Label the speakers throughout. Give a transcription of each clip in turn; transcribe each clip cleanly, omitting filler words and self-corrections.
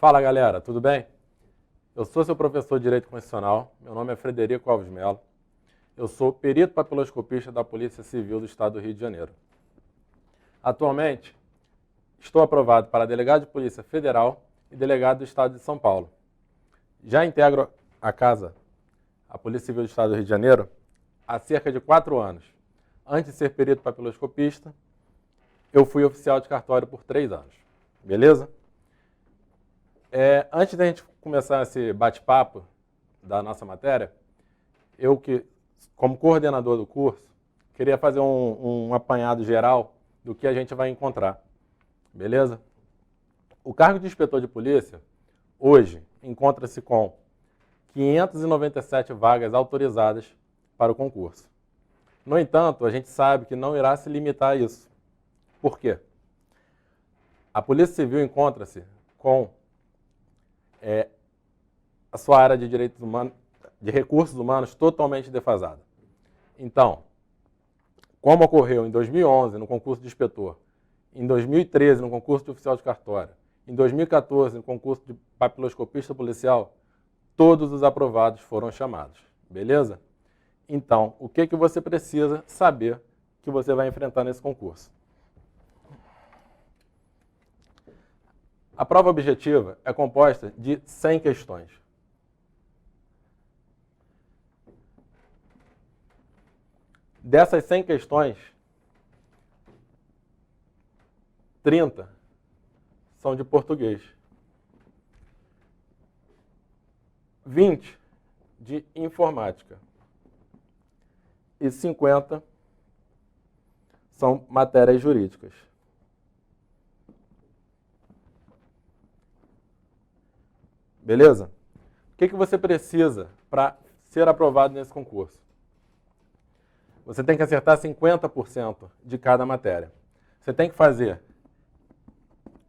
Speaker 1: Fala galera, tudo bem? Eu sou seu professor de Direito Constitucional, meu nome é Frederico Alves Melo, eu sou perito papiloscopista da Polícia Civil do Estado do Rio de Janeiro. Atualmente, estou aprovado para delegado de Polícia Federal e delegado do Estado de São Paulo. Já integro a casa, a Polícia Civil do Estado do Rio de Janeiro, há cerca de 4 anos. Antes de ser perito papiloscopista, eu fui oficial de cartório por 3 anos. Beleza? Antes da gente começar esse bate-papo da nossa matéria, eu que, como coordenador do curso, queria fazer um apanhado geral do que a gente vai encontrar. Beleza? O cargo de inspetor de polícia, hoje, encontra-se com 597 vagas autorizadas para o concurso. No entanto, a gente sabe que não irá se limitar a isso. Por quê? A Polícia Civil encontra-se com a sua área de direitos humanos, de recursos humanos totalmente defasada. Então, como ocorreu em 2011 no concurso de inspetor, em 2013 no concurso de oficial de cartório, em 2014 no concurso de papiloscopista policial, todos os aprovados foram chamados. Beleza? Então, o que você precisa saber que você vai enfrentar nesse concurso? A prova objetiva é composta de 100 questões. Dessas 100 questões, 30 são de português, 20 de informática e 50 são matérias jurídicas. Beleza? O que você precisa para ser aprovado nesse concurso? Você tem que acertar 50% de cada matéria. Você tem que fazer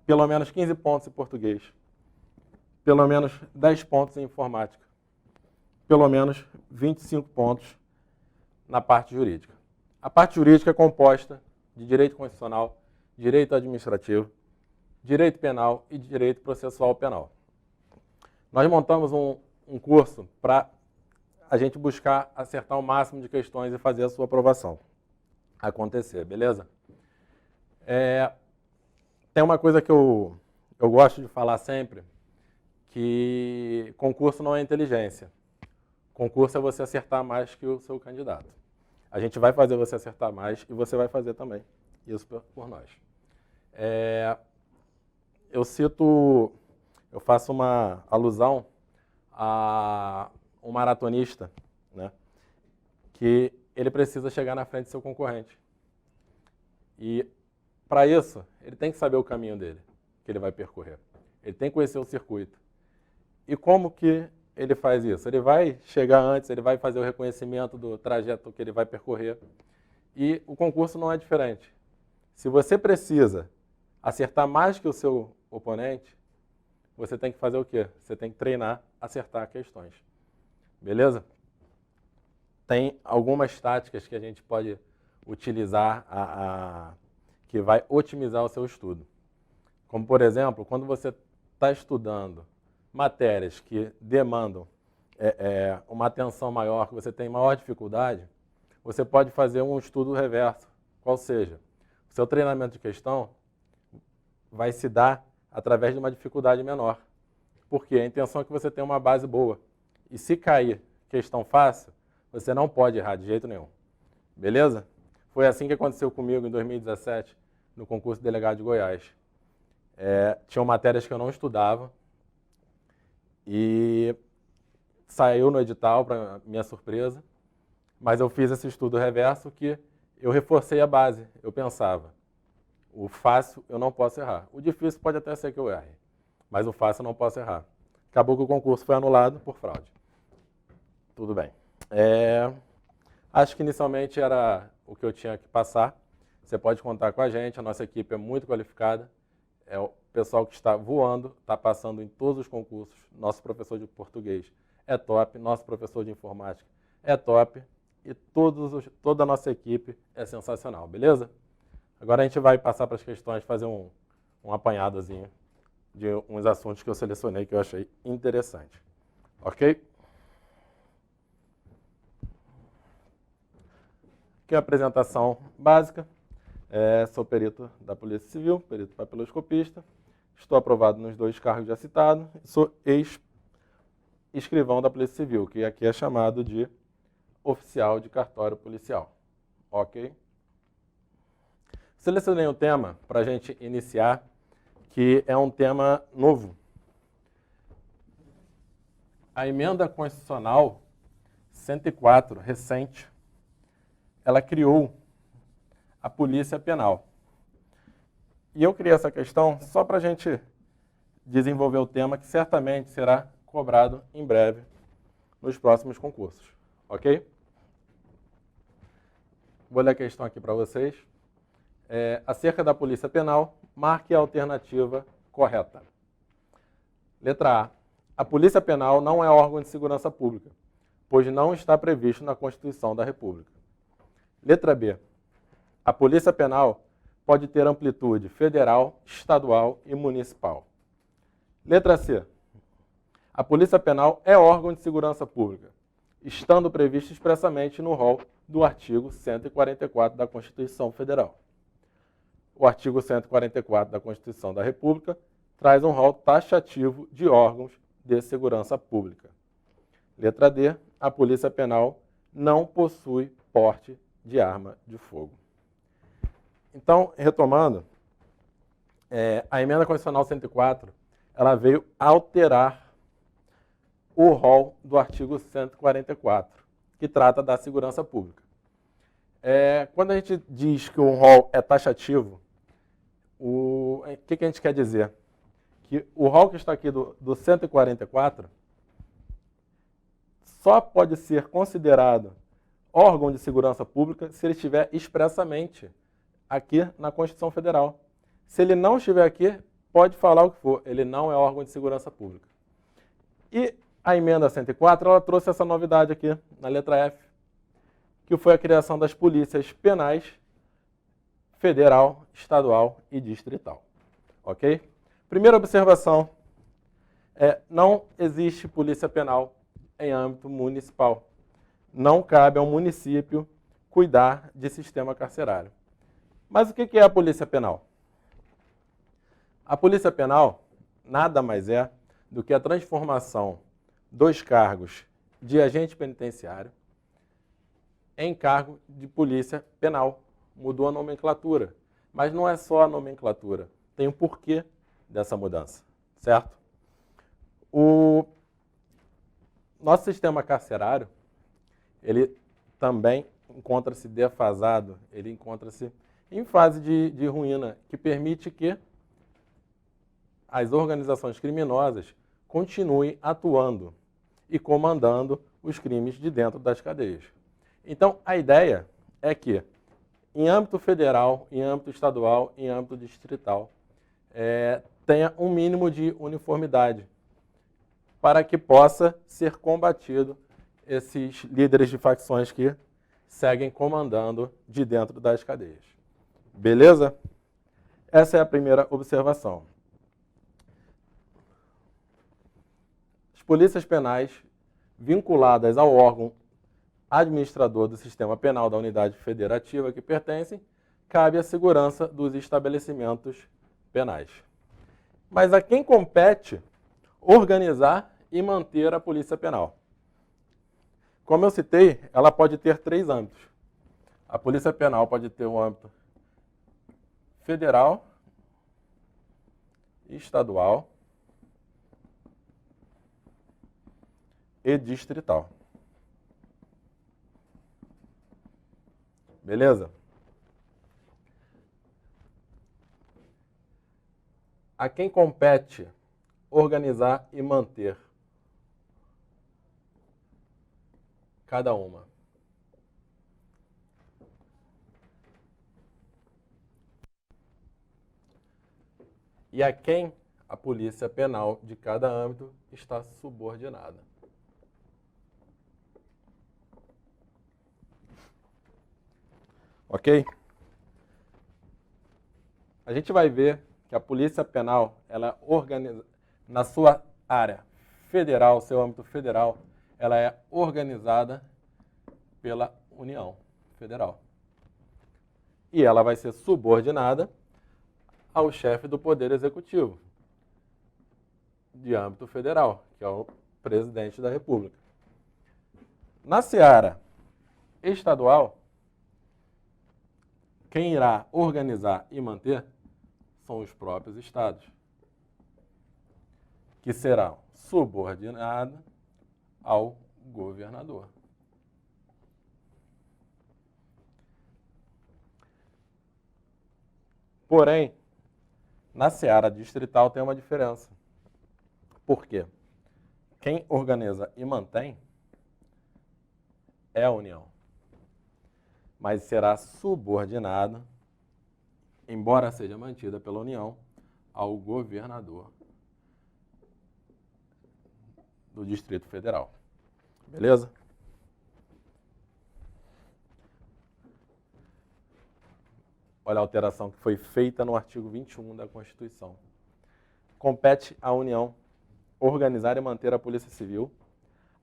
Speaker 1: pelo menos 15 pontos em português, pelo menos 10 pontos em informática, pelo menos 25 pontos na parte jurídica. A parte jurídica é composta de direito constitucional, direito administrativo, direito penal e direito processual penal. Nós montamos um curso para a gente buscar acertar o máximo de questões e fazer a sua aprovação acontecer, beleza? Tem uma coisa que eu gosto de falar sempre, que concurso não é inteligência. Concurso é você acertar mais que o seu candidato. A gente vai fazer você acertar mais e você vai fazer também isso por nós. Eu faço uma alusão a um maratonista, né, que ele precisa chegar na frente do seu concorrente. E, para isso, ele tem que saber o caminho dele, que ele vai percorrer. Ele tem que conhecer o circuito. E como que ele faz isso? Ele vai chegar antes, ele vai fazer o reconhecimento do trajeto que ele vai percorrer. E o concurso não é diferente. Se você precisa acertar mais que o seu oponente, você tem que fazer o quê? Você tem que treinar, acertar questões. Beleza? Tem algumas táticas que a gente pode utilizar que vai otimizar o seu estudo. Como, por exemplo, quando você está estudando matérias que demandam uma atenção maior, que você tem maior dificuldade, você pode fazer um estudo reverso. Qual seja, o seu treinamento de questão vai se dar através de uma dificuldade menor. Porque a intenção é que você tenha uma base boa. E se cair questão fácil, você não pode errar de jeito nenhum. Beleza? Foi assim que aconteceu comigo em 2017, no concurso de delegado de Goiás. Tinham matérias que eu não estudava e saiu no edital, para minha surpresa, mas eu fiz esse estudo reverso que eu reforcei a base. Eu pensava, o fácil eu não posso errar. O difícil pode até ser que eu erre, mas o fácil eu não posso errar. Acabou que o concurso foi anulado por fraude. Tudo bem. Acho que inicialmente era o que eu tinha que passar. Você pode contar com a gente, a nossa equipe é muito qualificada. É o pessoal que está voando, está passando em todos os concursos. Nosso professor de português é top, nosso professor de informática é top e toda a nossa equipe é sensacional, beleza? Agora a gente vai passar para as questões, fazer um apanhadozinho de uns assuntos que eu selecionei que eu achei interessante. Ok? Aqui é a apresentação básica. Sou perito da Polícia Civil, perito papiloscopista. Estou aprovado nos 2 cargos já citados. Sou ex-escrivão da Polícia Civil, que aqui é chamado de oficial de cartório policial. Ok? Selecionei um tema para a gente iniciar, que é um tema novo. A emenda constitucional 104, recente, ela criou a Polícia Penal. E eu criei essa questão só para a gente desenvolver o tema, que certamente será cobrado em breve nos próximos concursos. Ok? Vou ler a questão aqui para vocês. Acerca da Polícia Penal, marque a alternativa correta. Letra A. A Polícia Penal não é órgão de segurança pública, pois não está previsto na Constituição da República. Letra B. A Polícia Penal pode ter amplitude federal, estadual e municipal. Letra C. A Polícia Penal é órgão de segurança pública, estando previsto expressamente no rol do artigo 144 da Constituição Federal. O artigo 144 da Constituição da República traz um rol taxativo de órgãos de segurança pública. Letra D. A Polícia Penal não possui porte de arma de fogo. Então, retomando, a emenda constitucional 104, ela veio alterar o rol do artigo 144, que trata da segurança pública. Quando a gente diz que um rol é taxativo, o que a gente quer dizer? Que o rol que está aqui do 144 só pode ser considerado órgão de segurança pública se ele estiver expressamente aqui na Constituição Federal. Se ele não estiver aqui, pode falar o que for, ele não é órgão de segurança pública. E a emenda 104, ela trouxe essa novidade aqui, na letra F, que foi a criação das polícias penais federal, estadual e distrital. Ok? Primeira observação, não existe polícia penal em âmbito municipal. Não cabe ao município cuidar de sistema carcerário. Mas o que é a Polícia Penal? A Polícia Penal nada mais é do que a transformação dos cargos de agente penitenciário em cargo de polícia penal. Mudou a nomenclatura. Mas não é só a nomenclatura. Tem um porquê dessa mudança, certo? O nosso sistema carcerário, ele também encontra-se defasado, ele encontra-se em fase de ruína, que permite que as organizações criminosas continuem atuando e comandando os crimes de dentro das cadeias. Então, a ideia é que, em âmbito federal, em âmbito estadual, em âmbito distrital, tenha um mínimo de uniformidade para que possa ser combatido esses líderes de facções que seguem comandando de dentro das cadeias. Beleza? Essa é a primeira observação. As polícias penais vinculadas ao órgão administrador do sistema penal da unidade federativa que pertencem, cabe a segurança dos estabelecimentos penais. Mas a quem compete organizar e manter a polícia penal? Como eu citei, ela pode ter 3 âmbitos. A polícia penal pode ter um âmbito federal, estadual e distrital. Beleza? A quem compete organizar e manter cada uma? E a quem a polícia penal de cada âmbito está subordinada? Ok? A gente vai ver que a Polícia Penal, ela organiza, na sua área federal, seu âmbito federal, ela é organizada pela União Federal. E ela vai ser subordinada ao chefe do Poder Executivo de âmbito federal, que é o presidente da República. Na seara estadual, quem irá organizar e manter são os próprios estados, que serão subordinados ao governador. Porém, na seara distrital tem uma diferença. Por quê? Quem organiza e mantém é a União, mas será subordinada, embora seja mantida pela União, ao governador do Distrito Federal. Beleza? Olha a alteração que foi feita no artigo 21 da Constituição. Compete à União organizar e manter a Polícia Civil,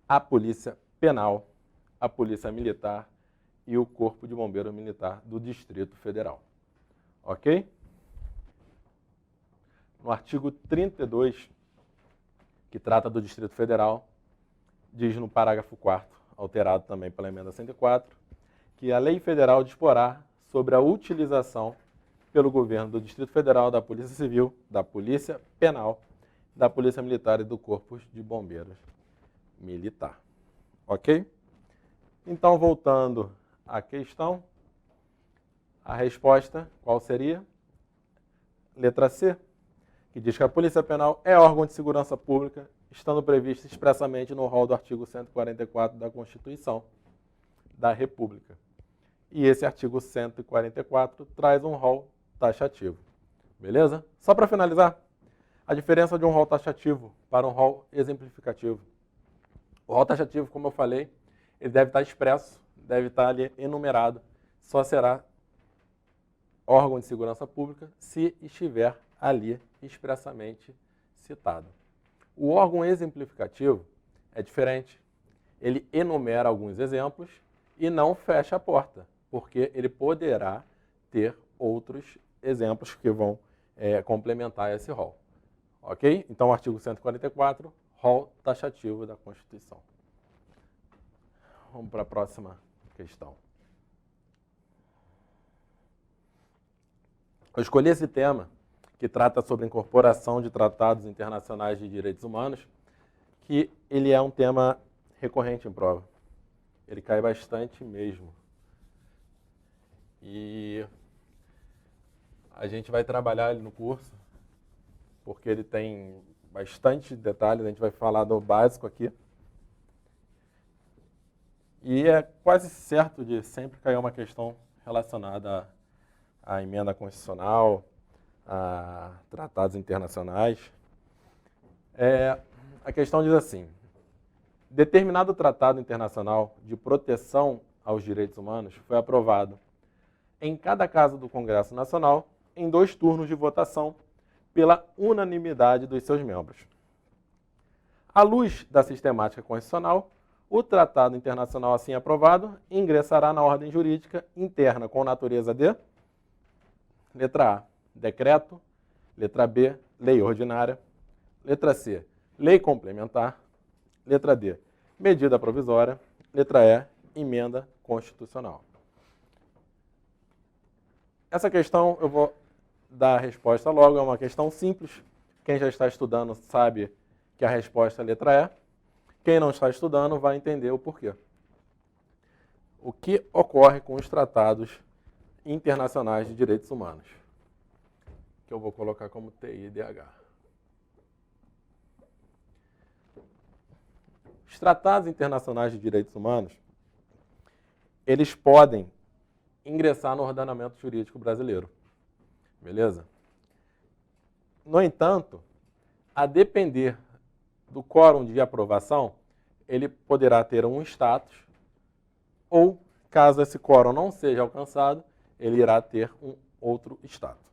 Speaker 1: a Polícia Penal, a Polícia Militar e o Corpo de Bombeiros Militar do Distrito Federal. Ok? No artigo 32, que trata do Distrito Federal, diz no parágrafo 4º, alterado também pela emenda 104, que a lei federal disporá sobre a utilização pelo governo do Distrito Federal da Polícia Civil, da Polícia Penal, da Polícia Militar e do Corpo de Bombeiros Militar. Ok? Então, voltando à questão, a resposta qual seria? Letra C, que diz que a Polícia Penal é órgão de segurança pública, estando prevista expressamente no rol do artigo 144 da Constituição da República. E esse artigo 144 traz um rol taxativo. Beleza? Só para finalizar, a diferença de um rol taxativo para um rol exemplificativo. O rol taxativo, como eu falei, ele deve estar expresso, deve estar ali enumerado, só será órgão de segurança pública se estiver ali expressamente citado. O órgão exemplificativo é diferente. Ele enumera alguns exemplos e não fecha a porta, porque ele poderá ter outros exemplos que vão complementar esse rol. Ok? Então, artigo 144, rol taxativo da Constituição. Vamos para a próxima questão. Eu escolhi esse tema, que trata sobre a incorporação de tratados internacionais de direitos humanos, que ele é um tema recorrente em prova. Ele cai bastante mesmo. E a gente vai trabalhar ele no curso, porque ele tem bastante detalhes, a gente vai falar do básico aqui. E é quase certo de sempre cair uma questão relacionada à emenda constitucional, a tratados internacionais. A questão diz assim: determinado tratado internacional de proteção aos direitos humanos foi aprovado em cada casa do Congresso Nacional em 2 turnos de votação pela unanimidade dos seus membros. À luz da sistemática constitucional, o tratado internacional assim aprovado ingressará na ordem jurídica interna com natureza de: letra A, decreto; letra B, lei ordinária; letra C, lei complementar; letra D, medida provisória; letra E, emenda constitucional. Essa questão eu vou dar a resposta logo, é uma questão simples. Quem já está estudando sabe que a resposta é a letra E. Quem não está estudando vai entender o porquê. O que ocorre com os tratados internacionais de direitos humanos? Que eu vou colocar como TIDH. Os tratados internacionais de direitos humanos, eles podem ingressar no ordenamento jurídico brasileiro. Beleza? No entanto, a depender do quórum de aprovação, ele poderá ter um status, ou, caso esse quórum não seja alcançado, ele irá ter um outro status.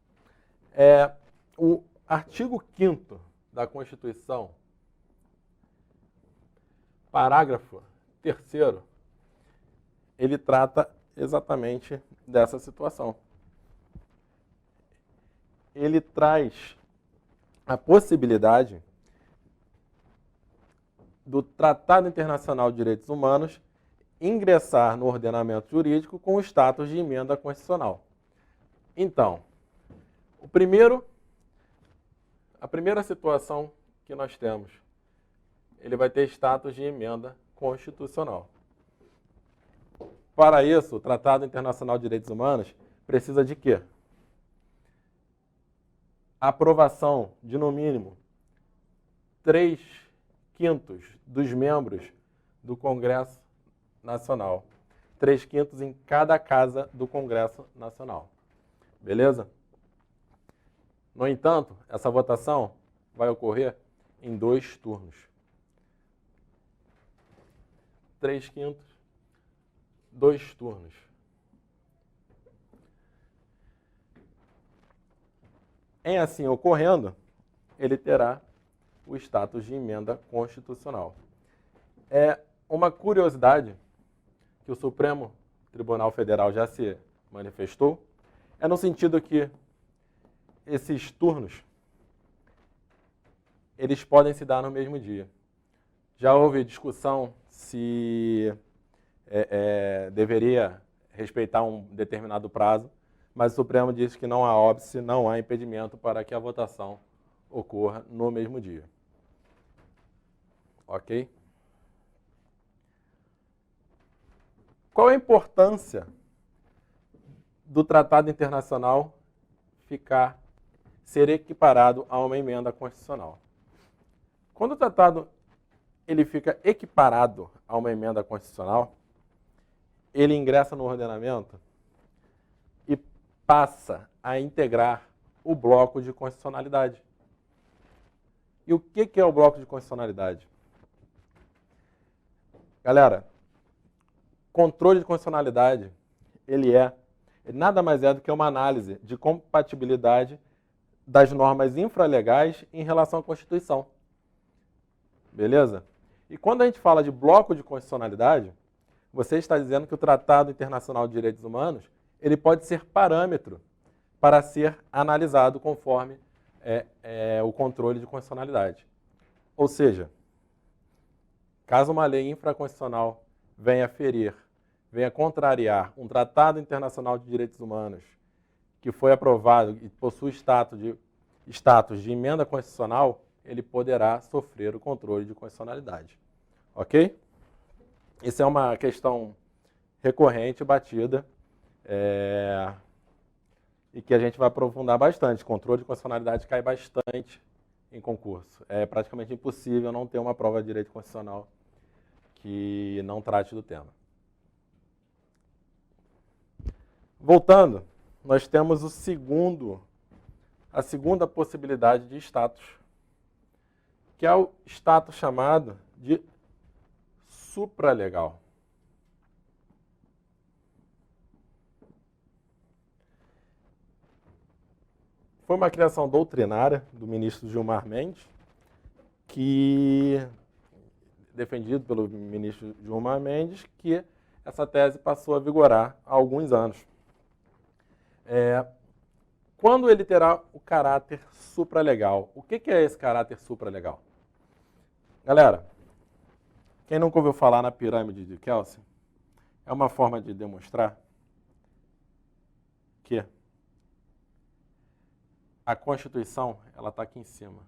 Speaker 1: o artigo 5º da Constituição, parágrafo 3º, ele trata exatamente dessa situação. Ele traz a possibilidade do Tratado Internacional de Direitos Humanos ingressar no ordenamento jurídico com o status de emenda constitucional. Então, a primeira situação que nós temos, ele vai ter status de emenda constitucional. Para isso, o Tratado Internacional de Direitos Humanos precisa de quê? A aprovação de, no mínimo, 3/5 dos membros do Congresso Nacional. 3/5 em cada casa do Congresso Nacional. Beleza? No entanto, essa votação vai ocorrer em 2 turnos. 3/5, 2 turnos. Em assim ocorrendo, ele terá o status de emenda constitucional. É uma curiosidade que o Supremo Tribunal Federal já se manifestou, é no sentido que esses turnos, eles podem se dar no mesmo dia. Já houve discussão se deveria respeitar um determinado prazo, mas o Supremo disse que não há óbice, não há impedimento para que a votação ocorra no mesmo dia. Ok? Qual a importância do Tratado Internacional ser equiparado a uma emenda constitucional? Quando o tratado ele fica equiparado a uma emenda constitucional, ele ingressa no ordenamento e passa a integrar o bloco de constitucionalidade. E o que é o bloco de constitucionalidade? Galera, controle de constitucionalidade, ele nada mais é do que uma análise de compatibilidade das normas infralegais em relação à Constituição. Beleza? E quando a gente fala de bloco de constitucionalidade, você está dizendo que o Tratado Internacional de Direitos Humanos ele pode ser parâmetro para ser analisado conforme o controle de constitucionalidade. Ou seja, caso uma lei infraconstitucional venha contrariar um Tratado Internacional de Direitos Humanos que foi aprovado e possui status de emenda constitucional, ele poderá sofrer o controle de constitucionalidade. Ok? Isso é uma questão recorrente, batida, e que a gente vai aprofundar bastante. Controle de constitucionalidade cai bastante em concurso. É praticamente impossível não ter uma prova de direito constitucional que não trate do tema. Voltando, nós temos a segunda possibilidade de status, que é o status chamado de supralegal. Foi uma criação doutrinária do ministro Gilmar Mendes, defendido pelo ministro Gilmar Mendes, que essa tese passou a vigorar há alguns anos. Quando ele terá o caráter supralegal? O que é esse caráter supralegal? Galera, quem nunca ouviu falar na pirâmide de Kelsen, é uma forma de demonstrar que a Constituição ela está aqui em cima.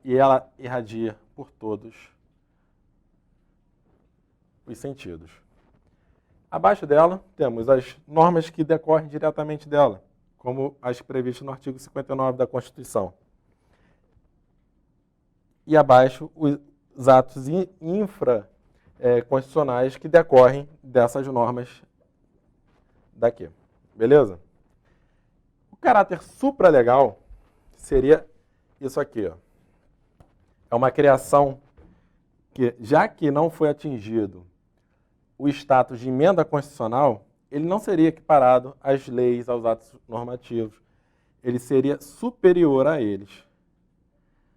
Speaker 1: E ela irradia por todos os sentidos. Abaixo dela, temos as normas que decorrem diretamente dela, como as previstas no artigo 59 da Constituição. E abaixo, os atos infraconstitucionais que decorrem dessas normas daqui. Beleza? O caráter supralegal seria isso aqui. Ó. É uma criação que, já que não foi atingido o status de emenda constitucional, ele não seria equiparado às leis, aos atos normativos. ele seria superior a eles.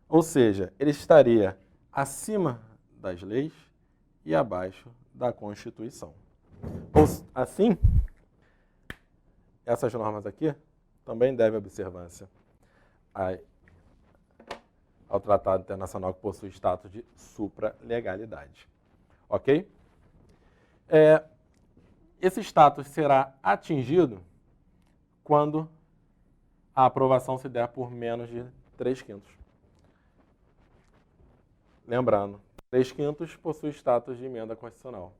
Speaker 1: Ou seja, ele estaria acima das leis e abaixo da Constituição. Assim, essas normas aqui também devem observância ao Tratado Internacional que possui status de supralegalidade. Ok? Esse status será atingido quando a aprovação se der por menos de 3/5. Lembrando, 3/5 possui status de emenda constitucional.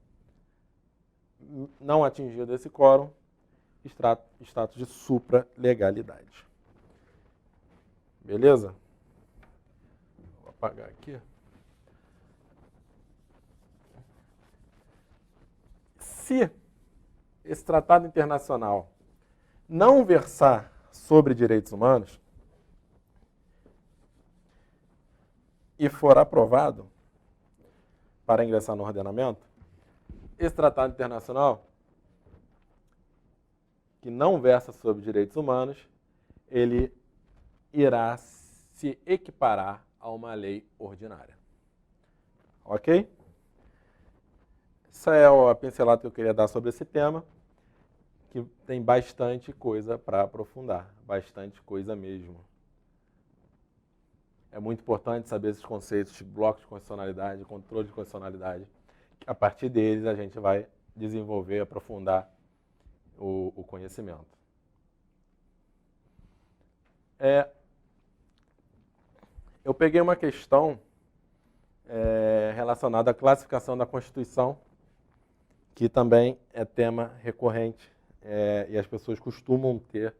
Speaker 1: Não atingido esse quórum, status de supralegalidade. Beleza? Vou apagar aqui. Se esse tratado internacional não versar sobre direitos humanos e for aprovado para ingressar no ordenamento, esse tratado internacional que não versa sobre direitos humanos, ele irá se equiparar a uma lei ordinária. Ok? Essa é a pincelada que eu queria dar sobre esse tema, que tem bastante coisa para aprofundar, bastante coisa mesmo. É muito importante saber esses conceitos de bloco de constitucionalidade, controle de constitucionalidade, que a partir deles a gente vai desenvolver, aprofundar o conhecimento. Eu peguei uma questão relacionada à classificação da Constituição, que também é tema recorrente e as pessoas costumam ter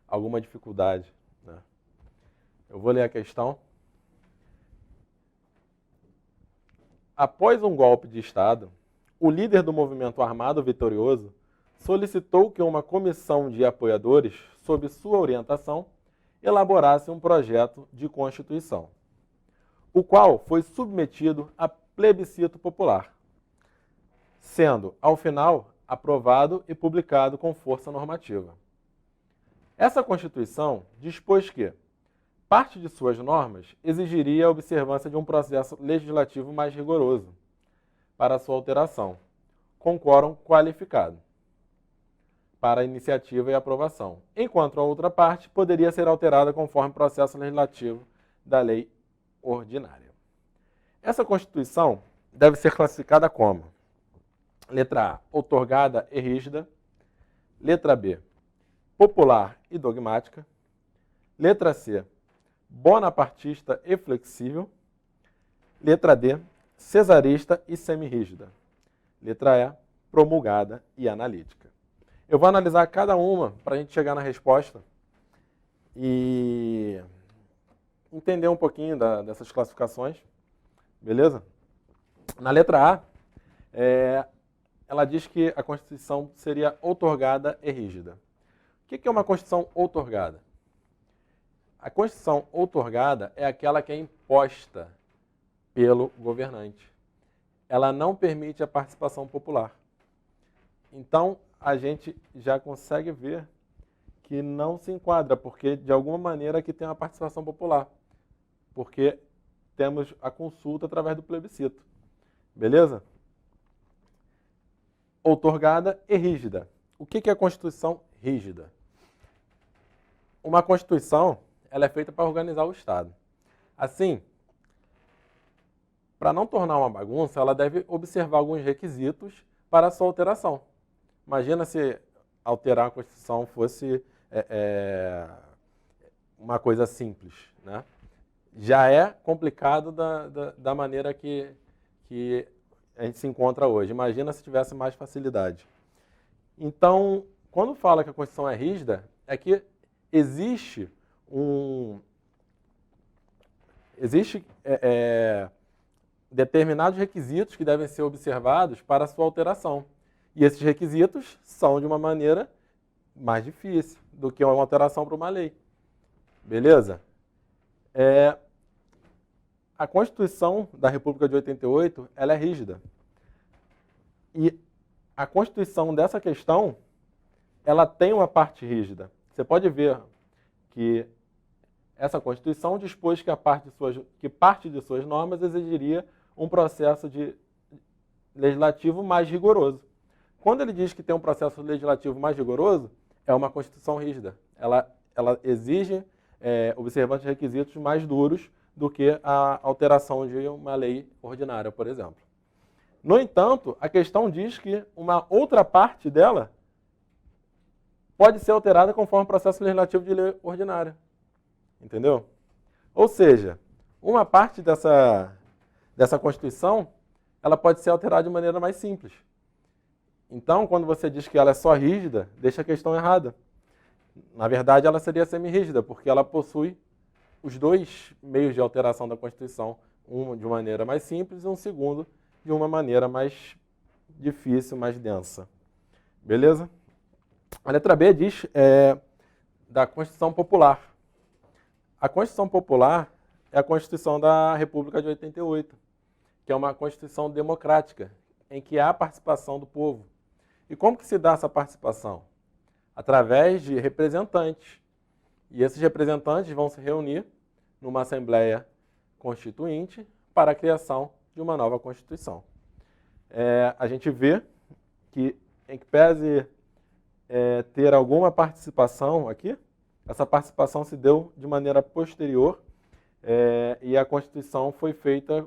Speaker 1: alguma dificuldade, né? Eu vou ler a questão. Após um golpe de Estado, o líder do movimento armado vitorioso solicitou que uma comissão de apoiadores, sob sua orientação, elaborasse um projeto de Constituição, o qual foi submetido a plebiscito popular, sendo, ao final, aprovado e publicado com força normativa. Essa Constituição dispôs que parte de suas normas exigiria a observância de um processo legislativo mais rigoroso para sua alteração, com quórum qualificado, para iniciativa e aprovação, enquanto a outra parte poderia ser alterada conforme processo legislativo da lei ordinária. Essa Constituição deve ser classificada como: letra A, outorgada e rígida; letra B, popular e dogmática; letra C, bonapartista e flexível; letra D, cesarista e semirrígida; letra E, promulgada e analítica. Eu vou analisar cada uma para a gente chegar na resposta e entender um pouquinho dessas classificações, beleza? Na letra A, ela diz que a Constituição seria outorgada e rígida. O que é uma Constituição outorgada? A Constituição outorgada é aquela que é imposta pelo governante. Ela não permite a participação popular. Então, a gente já consegue ver que não se enquadra, porque de alguma maneira aqui tem uma participação popular, porque temos a consulta através do plebiscito. Beleza? Outorgada e rígida. O que é a Constituição rígida? Uma Constituição, ela é feita para organizar o Estado. Assim, para não tornar uma bagunça, ela deve observar alguns requisitos para a sua alteração. Imagina se alterar a Constituição fosse uma coisa simples, né? Já é complicado da maneira que a gente se encontra hoje. Imagina se tivesse mais facilidade. Então, quando fala que a Constituição é rígida, é que existe determinados requisitos que devem ser observados para a sua alteração. E esses requisitos são de uma maneira mais difícil do que uma alteração para uma lei. Beleza? A Constituição da República de 88, ela é rígida. E a Constituição dessa questão, ela tem uma parte rígida. Você pode ver que essa Constituição dispôs que parte de suas normas exigiria um processo legislativo mais rigoroso. Quando ele diz que tem um processo legislativo mais rigoroso, é uma Constituição rígida. Ela exige observância de requisitos mais duros do que a alteração de uma lei ordinária, por exemplo. No entanto, a questão diz que uma outra parte dela pode ser alterada conforme o processo legislativo de lei ordinária. Entendeu? Ou seja, uma parte dessa Constituição, ela pode ser alterada de maneira mais simples. Então, quando você diz que ela é só rígida, deixa a questão errada. Na verdade, ela seria semi-rígida, porque ela possui os dois meios de alteração da Constituição, um de maneira mais simples e um segundo de uma maneira mais difícil, mais densa. Beleza? A letra B diz da Constituição Popular. A Constituição Popular é a Constituição da República de 88, que é uma Constituição democrática, em que há participação do povo. E como que se dá essa participação? Através de representantes. E esses representantes vão se reunir numa Assembleia Constituinte para a criação de uma nova Constituição. A gente vê que, em que pese ter alguma participação aqui, essa participação se deu de maneira posterior e a Constituição foi feita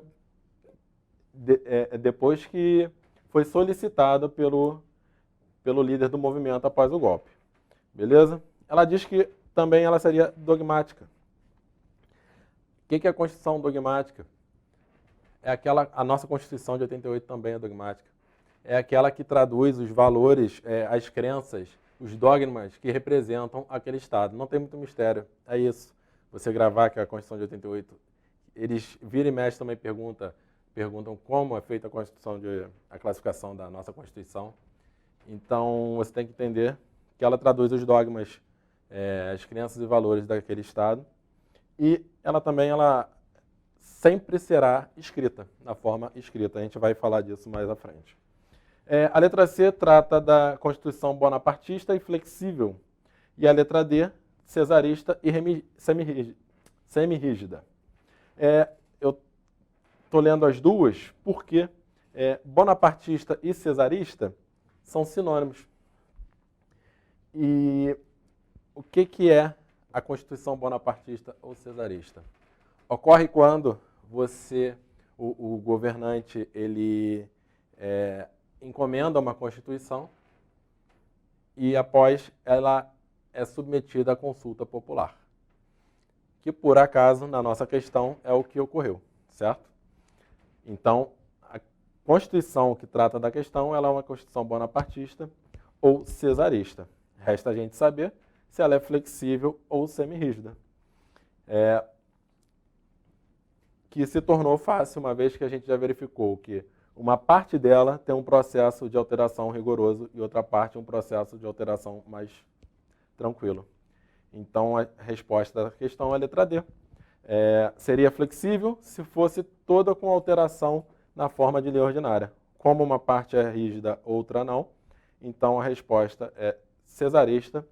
Speaker 1: depois que foi solicitado pelo líder do movimento após o golpe. Beleza? Ela diz que também ela seria dogmática. O que é a Constituição dogmática? A nossa Constituição de 88 também é dogmática. É aquela que traduz os valores, as crenças, os dogmas que representam aquele Estado. Não tem muito mistério, é isso. Você gravar que a Constituição de 88, eles vira e mexe também perguntam como é feita a classificação da nossa Constituição. Então, você tem que entender que ela traduz os dogmas, as crenças e valores daquele Estado. E ela sempre será escrita, na forma escrita. A gente vai falar disso mais à frente. A letra C trata da Constituição bonapartista e flexível. E a letra D, cesarista e semi-rígida. Eu estou lendo as duas porque bonapartista e cesarista são sinônimos. E o que é a Constituição bonapartista ou cesarista? Ocorre quando o governante, ele encomenda uma Constituição e após ela é submetida à consulta popular. Que por acaso, na nossa questão, é o que ocorreu, certo? Então, a Constituição que trata da questão, ela é uma Constituição bonapartista ou cesarista. Resta a gente saber se ela é flexível ou semi-rígida. Que se tornou fácil, uma vez que a gente já verificou que uma parte dela tem um processo de alteração rigoroso e outra parte um processo de alteração mais tranquilo. Então, a resposta da questão é a letra D. Seria flexível se fosse toda com alteração na forma de lei ordinária. Como uma parte é rígida, outra não, então a resposta é cesarista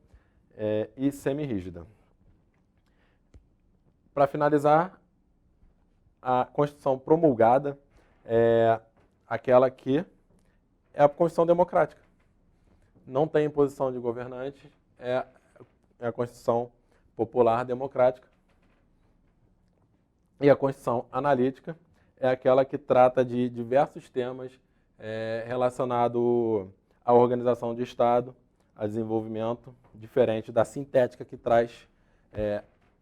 Speaker 1: e semi-rígida. Para finalizar, a Constituição promulgada é aquela que é a Constituição democrática. Não tem imposição de governante, é a Constituição popular democrática. E a Constituição analítica é aquela que trata de diversos temas relacionados à organização de Estado, a desenvolvimento, diferente da sintética que traz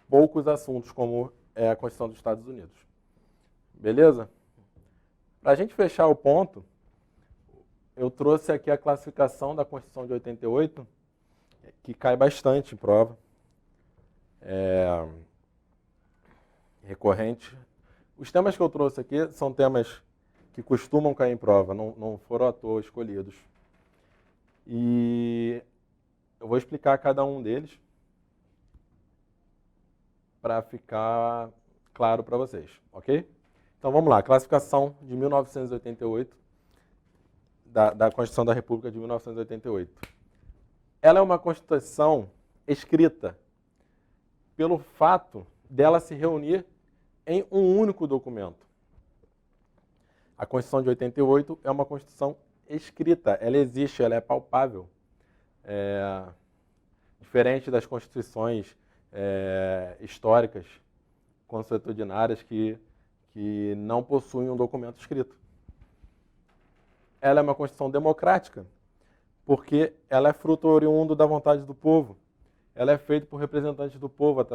Speaker 1: poucos assuntos, como é a Constituição dos Estados Unidos. Beleza? Para a gente fechar o ponto, eu trouxe aqui a classificação da Constituição de 88, que cai bastante em prova. Recorrente. Os temas que eu trouxe aqui são temas que costumam cair em prova, não foram à toa escolhidos. E eu vou explicar cada um deles para ficar claro para vocês, ok? Então vamos lá, classificação de 1988, da Constituição da República de 1988. Ela é uma Constituição escrita pelo fato dela se reunir em um único documento. A Constituição de 88 é uma Constituição escrita, ela existe, ela é palpável. Diferente das constituições históricas, consuetudinárias, que não possuem um documento escrito. Ela é uma Constituição democrática, porque ela é fruto oriundo da vontade do povo. Ela é feita por representantes do povo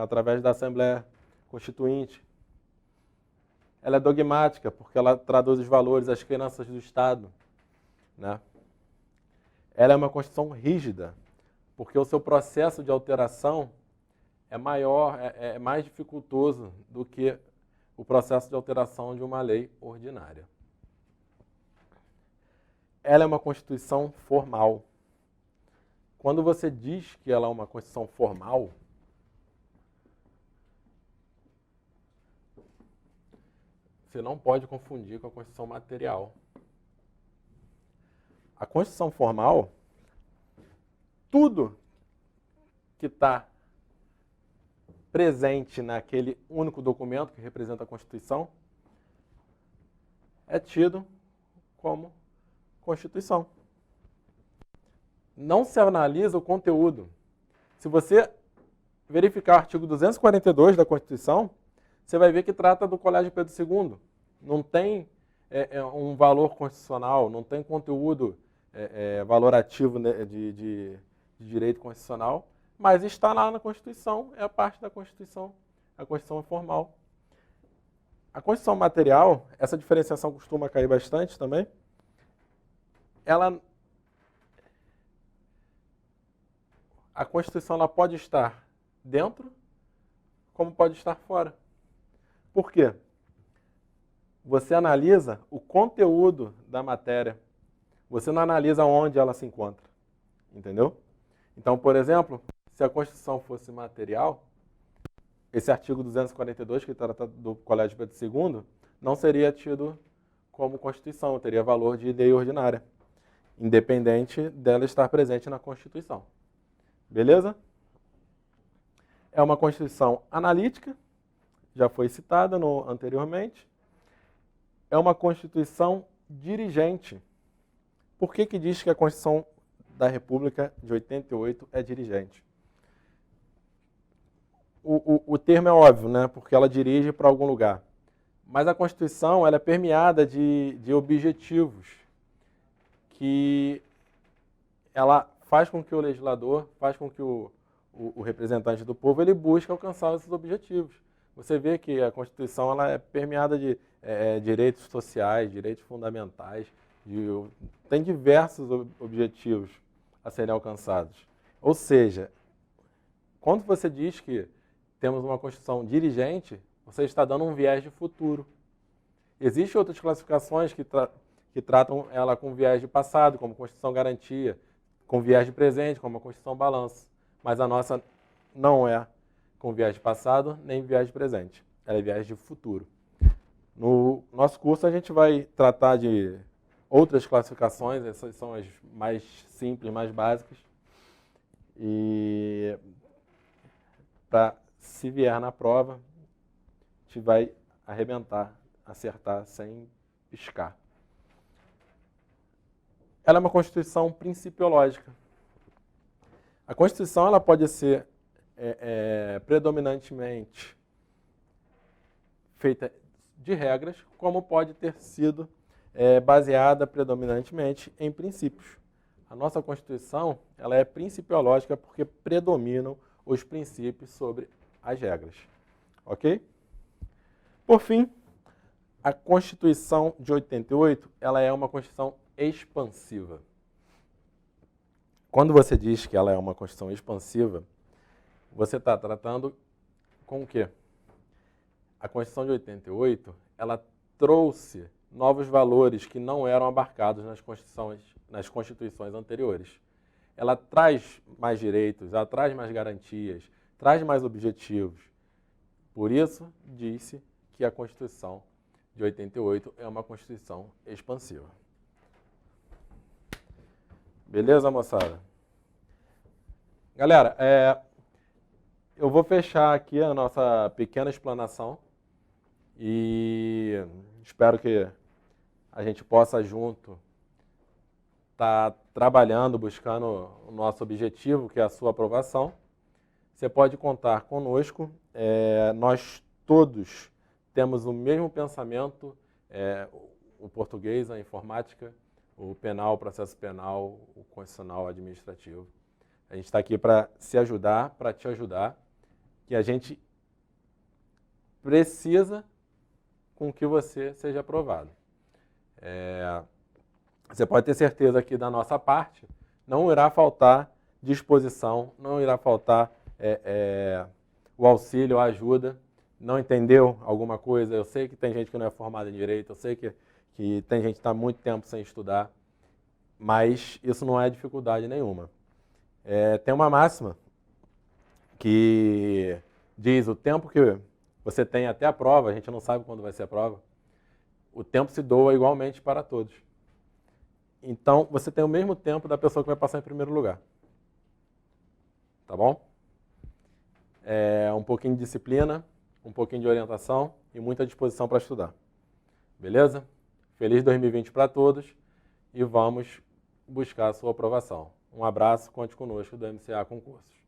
Speaker 1: através da Assembleia Constituinte. Ela é dogmática, porque ela traduz os valores, as crenças do Estado, né? Ela é uma Constituição rígida, porque o seu processo de alteração é maior, é mais dificultoso do que o processo de alteração de uma lei ordinária. Ela é uma Constituição formal. Quando você diz que ela é uma Constituição formal, você não pode confundir com a Constituição material. A Constituição formal, tudo que está presente naquele único documento que representa a Constituição é tido como Constituição. Não se analisa o conteúdo. Se você verificar o artigo 242 da Constituição, você vai ver que trata do Colégio Pedro II. Não tem um valor constitucional, não tem conteúdo valorativo, né, de direito constitucional, mas está lá na Constituição, é parte da Constituição. A Constituição é formal. A Constituição material, essa diferenciação costuma cair bastante também, a Constituição ela pode estar dentro, como pode estar fora. Por quê? Você analisa o conteúdo da matéria. Você não analisa onde ela se encontra. Entendeu? Então, por exemplo, se a Constituição fosse material, esse artigo 242, que trata do Colégio Pedro II, não seria tido como Constituição, teria valor de lei ordinária, independente dela estar presente na Constituição. Beleza? É uma Constituição analítica, já foi citada anteriormente. É uma Constituição dirigente. Por que diz que a Constituição da República de 88 é dirigente? O termo é óbvio, né? Porque ela dirige para algum lugar. Mas a Constituição ela é permeada de objetivos que ela faz com que o legislador, faz com que o representante do povo, ele busque alcançar esses objetivos. Você vê que a Constituição ela é permeada de direitos sociais, direitos fundamentais, tem diversos objetivos a serem alcançados. Ou seja, quando você diz que temos uma Constituição dirigente, você está dando um viés de futuro. Existem outras classificações que tratam ela com viés de passado, como Constituição Garantia, com viés de presente, como a Constituição Balanço. Mas a nossa não é com viés de passado, nem viés de presente. Ela é viés de futuro. No nosso curso a gente vai tratar de outras classificações, essas são as mais simples, mais básicas. E para se vier na prova, a gente vai arrebentar, acertar sem piscar. Ela é uma Constituição principiológica. A Constituição ela pode ser predominantemente feita de regras, como pode ter sido baseada predominantemente em princípios. A nossa Constituição ela é principiológica porque predominam os princípios sobre as regras. Ok? Por fim, a Constituição de 88 ela é uma Constituição expansiva. Quando você diz que ela é uma Constituição expansiva, você está tratando com o quê? A Constituição de 88 ela trouxe novos valores que não eram abarcados nas constituições anteriores. Ela traz mais direitos, ela traz mais garantias, traz mais objetivos. Por isso, disse que a Constituição de 88 é uma Constituição expansiva. Beleza, moçada? Galera, eu vou fechar aqui a nossa pequena explanação e espero que a gente possa junto estar trabalhando, buscando o nosso objetivo, que é a sua aprovação. Você pode contar conosco, nós todos temos o mesmo pensamento, o português, a informática, o penal, o processo penal, o constitucional, o administrativo. A gente está aqui para se ajudar, para te ajudar, que a gente precisa com que você seja aprovado. Você pode ter certeza que da nossa parte não irá faltar disposição, não irá faltar o auxílio, a ajuda. Não entendeu alguma coisa? Eu sei que tem gente que não é formada em direito, eu sei que tem gente que está muito tempo sem estudar, mas isso não é dificuldade nenhuma. Tem uma máxima que diz o tempo que você tem até a prova, a gente não sabe quando vai ser a prova, o tempo se doa igualmente para todos. Então, você tem o mesmo tempo da pessoa que vai passar em primeiro lugar. Tá bom? Um pouquinho de disciplina, um pouquinho de orientação e muita disposição para estudar. Beleza? Feliz 2020 para todos e vamos buscar a sua aprovação. Um abraço, conte conosco do MCA Concursos.